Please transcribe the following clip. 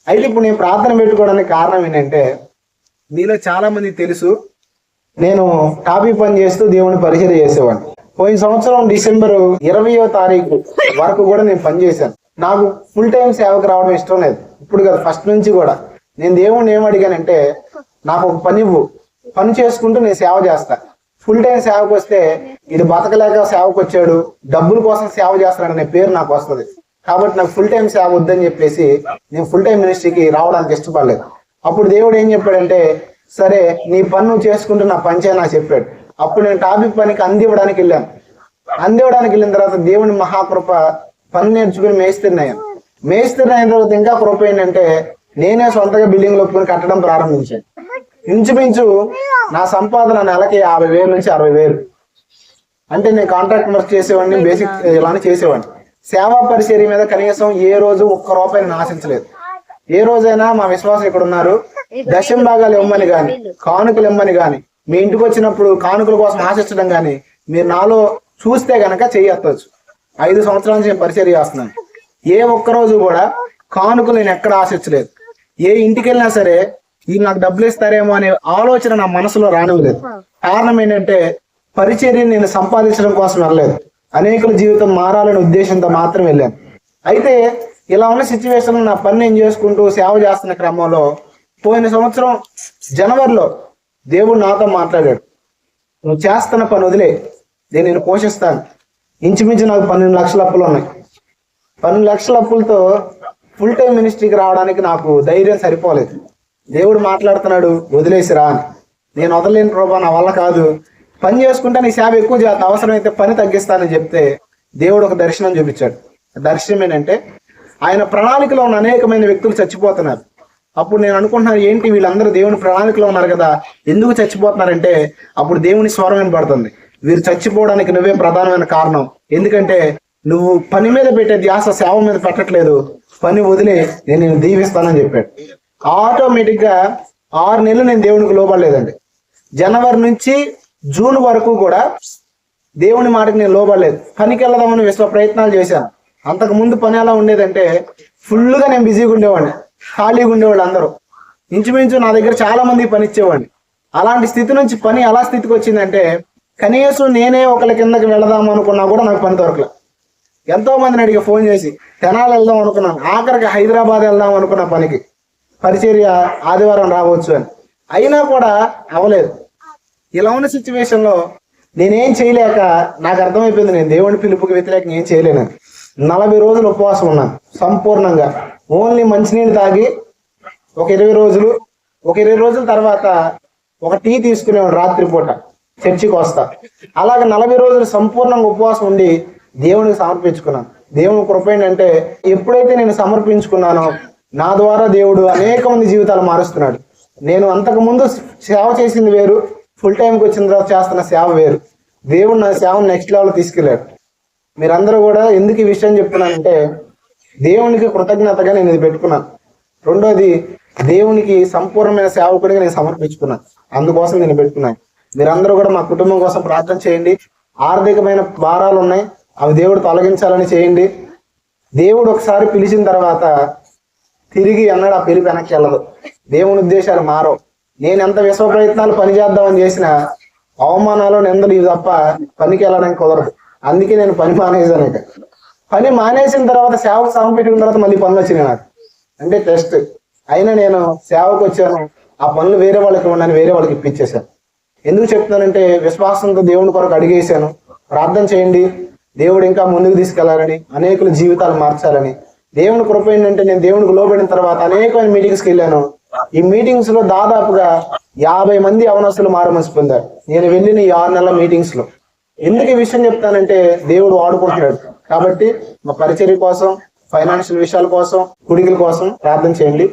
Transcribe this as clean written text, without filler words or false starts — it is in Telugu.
అయితే ఇప్పుడు నేను ప్రార్థన పెట్టుకోవడానికి కారణం ఏంటంటే, మీలో చాలా మందికి తెలుసు, నేను టాపీ పని చేస్తూ దేవుని పరిచయం చేసేవాడిని. పోయిన సంవత్సరం డిసెంబర్ 20వ తారీఖు వరకు కూడా నేను పనిచేశాను. నాకు ఫుల్ టైం సేవకు రావడం ఇష్టం లేదు. ఇప్పుడు కదా, ఫస్ట్ నుంచి కూడా నేను దేవుణ్ణి ఏం అడిగానంటే, నాకు ఒక పని ఇవ్వు, పని చేసుకుంటూ నేను సేవ చేస్తా. ఫుల్ టైం సేవకు వస్తే ఇది బతకలేక సేవకు వచ్చాడు, డబ్బుల కోసం సేవ చేస్తాడనే పేరు నాకు వస్తుంది. కాబట్టి నాకు ఫుల్ టైం సేవ వద్దని చెప్పేసి నేను ఫుల్ టైం మినిస్ట్రీకి రావడానికి ఇష్టపడలేదు. అప్పుడు దేవుడు ఏం చెప్పాడంటే, సరే నీ పని నువ్వు చేసుకుంటూ నా పని చేయ నాకు చెప్పాడు. అప్పుడు నేను టాపిక్ పనికి అందివ్వడానికి వెళ్ళాను. అందివ్వడానికి వెళ్ళిన తర్వాత దేవుని మహాకృప, పని నేర్చుకుని మేస్త్రిని అయ్యాను. మేస్త్రిని అయిన తర్వాత ఇంకా కృప ఏంటంటే, నేనే సొంతగా బిల్డింగ్ ఒప్పుకొని కట్టడం ప్రారంభించాను. ఇంచుమించు నా సంపాదన నెలకి 50,000 నుంచి 60,000. అంటే నేను కాంట్రాక్ట్ వర్క్ చేసేవాడిని, బేసిక్ ఇలానే చేసేవాడిని. సేవా పరిచర్య మీద కనీసం ఏ రోజు ఒక్క రూపాయిని ఆశించలేదు. ఏ రోజైనా మా విశ్వాసం ఇక్కడ ఉన్నారు, దశం భాగాలు ఇవ్వమని గాని, కానుకలు ఇవ్వమని గాని, మీ ఇంటికి వచ్చినప్పుడు కానుకల కోసం ఆశించడం గాని మీరు నాలో చూస్తే గనక చేయొచ్చు. 5 సంవత్సరాల నుంచి నేను పరిచర్య చేస్తున్నాను. ఏ ఒక్కరోజు కూడా కానుకలు నేను ఎక్కడ ఆశించలేదు. ఏ ఇంటికి వెళ్ళినా సరే వీళ్ళు నాకు డబ్బులు ఇస్తారేమో అనే ఆలోచన నా మనసులో రానివ్వలేదు. కారణం ఏంటంటే, పరిచర్యని నేను సంపాదించడం కోసం వెళ్ళలేదు, అనేకుల జీవితం మారాలనే ఉద్దేశంతో మాత్రం వెళ్ళాను. అయితే ఇలా ఉన్న సిచ్యువేషన్ నా పని నేను చేసుకుంటూ సేవ చేస్తున్న క్రమంలో పోయిన సంవత్సరం జనవరిలో దేవుడు నాతో మాట్లాడాడు, నువ్వు చేస్తున్న పని వదిలే, నేను పోషిస్తాను. ఇంచుమించు నాకు 12 లక్షల అప్పులు ఉన్నాయి. 12 లక్షల అప్పులతో ఫుల్ టైం మినిస్ట్రీకి రావడానికి నాకు ధైర్యం సరిపోలేదు. దేవుడు మాట్లాడుతున్నాడు, వదిలేసిరా అని. నేను వదలలేని ప్రభా, నా వల్ల కాదు, పని చేసుకుంటే నీ సేవ ఎక్కువ చేస్తా, అవసరమైతే పని తగ్గిస్తానని చెప్తే దేవుడు ఒక దర్శనం చూపించాడు. దర్శనం ఏంటంటే, ఆయన ప్రణాళికలో ఉన్న అనేకమైన వ్యక్తులు చచ్చిపోతున్నారు. అప్పుడు నేను అనుకుంటున్నాను, ఏంటి వీళ్ళందరూ దేవుని ప్రణాళికలో ఉన్నారు కదా, ఎందుకు చచ్చిపోతున్నారంటే అప్పుడు దేవుని స్వరం వినపడుతుంది, వీరు చచ్చిపోవడానికి నువ్వే ప్రధానమైన కారణం. ఎందుకంటే నువ్వు పని మీద పెట్టే ధ్యాస సేవ మీద పెట్టట్లేదు, పని వదిలే, నేను నిన్ను దీవిస్తానని చెప్పాడు. ఆటోమేటిక్ గా 6 నెలలు నేను దేవునికి లోబడలేదండి. జనవరి నుంచి జూన్ వరకు కూడా దేవుని మాటకి నేను లోబడలేదు. పనికి వెళ్దామని విశ్వ ప్రయత్నాలు చేశాను. అంతకు ముందు పని ఎలా ఉండేదంటే, ఫుల్గా నేను బిజీగా ఉండేవాడిని, ఖాళీగా ఉండేవాళ్ళు అందరూ. ఇంచుమించు నా దగ్గర చాలా మంది పని ఇచ్చేవాడిని. అలాంటి స్థితి నుంచి పని ఎలా స్థితికి వచ్చిందంటే, కనీసం నేనే ఒకళ్ళ కిందకి వెళదాం అనుకున్నా కూడా నాకు పని దొరకలేదు. ఎంతో మందిని అడిగి ఫోన్ చేసి తెనాలి వెళ్దాం అనుకున్నాను, ఆఖరికి హైదరాబాద్ వెళ్దాం అనుకున్న పనికి, పరిచర్య ఆదివారం రావచ్చు అని, అయినా కూడా అవ్వలేదు. ఇలా ఉన్న సిచ్యువేషన్లో నేనేం చేయలేక నాకు అర్థమైపోయింది, నేను దేవుని పిలుపుకి వ్యతిరేకంగా ఏం చేయలేను. 40 రోజులు ఉపవాసం ఉన్నాను సంపూర్ణంగా. ఓన్లీ మంచినీళ్ళు తాగి ఒక 20 రోజుల తర్వాత ఒక టీ తీసుకునేవాడు రాత్రిపూట, చర్చికి వస్తా. అలాగే 40 రోజులు సంపూర్ణంగా ఉపవాసం ఉండి దేవునికి సమర్పించుకున్నాను. దేవుని కృప ఏంటంటే, ఎప్పుడైతే నేను సమర్పించుకున్నానో నా ద్వారా దేవుడు అనేక మంది జీవితాలు మారుస్తున్నాడు. నేను అంతకు ముందు సేవ చేసింది వేరు, ఫుల్ టైంకి వచ్చిన తర్వాత చేస్తున్న సేవ వేరు. దేవుడు నా సేవను నెక్స్ట్ లెవెల్ తీసుకెళ్ళాడు. మీరందరూ కూడా ఎందుకు ఈ విషయం చెప్తున్నానంటే, దేవునికి కృతజ్ఞతగా నేను ఇది పెట్టుకున్నాను. రెండోది, దేవునికి సంపూర్ణమైన సేవకుడిగా నేను సమర్పించుకున్నాను, అందుకోసం నేను పెట్టుకున్నాను. మీరందరూ కూడా మా కుటుంబం కోసం ప్రార్థన చేయండి. ఆర్థికమైన భారాలు ఉన్నాయి, అవి దేవుడు తొలగించాలని చేయండి. దేవుడు ఒకసారి పిలిచిన తర్వాత తిరిగి అన్నాడు ఆ పిలుపు వెనక్కి వెళ్ళదు. దేవుని ఉద్దేశాలు మారవు. నేను ఎంత విశ్వ ప్రయత్నాలు పని చేద్దామని చేసిన అవమానాలు, నిందలు ఇవి తప్ప పనికి వెళ్ళడానికి కుదరదు. అందుకే నేను పని మానేసాను. పని మానేసిన తర్వాత సేవకు సమర్పించుకున్న తర్వాత మళ్ళీ పనులు వచ్చినాయి నాకు, అంటే టెస్ట్. అయినా నేను సేవకు వచ్చాను, ఆ పనులు వేరే వాళ్ళకి ఇవ్వండి, వేరే వాళ్ళకి ఇప్పించేశాను. ఎందుకు చెప్తున్నానంటే, విశ్వాసంతో దేవుని కొరకు అడిగేశాను. ప్రార్థన చేయండి, దేవుడు ఇంకా ముందుకు తీసుకెళ్లాలని, అనేకుల జీవితాలు మార్చాలని. దేవుని కృప ఏంటంటే, నేను దేవునికి లోబడిన తర్వాత అనేకమైన మీటింగ్స్కి వెళ్ళాను. ఈ మీటింగ్స్ లో దాదాపుగా 50 మంది అవనస్తులు మారుమనసు పొందారు నేను వెళ్ళిన ఈ 6 నెలల మీటింగ్స్ లో. ఎందుకు ఈ విషయం చెప్తానంటే, దేవుడు వాడుకుంటున్నాడు. కాబట్టి మా పరిచర్య కోసం, ఫైనాన్షియల్ విషయాల కోసం, కుడికల కోసం ప్రార్థన చేయండి.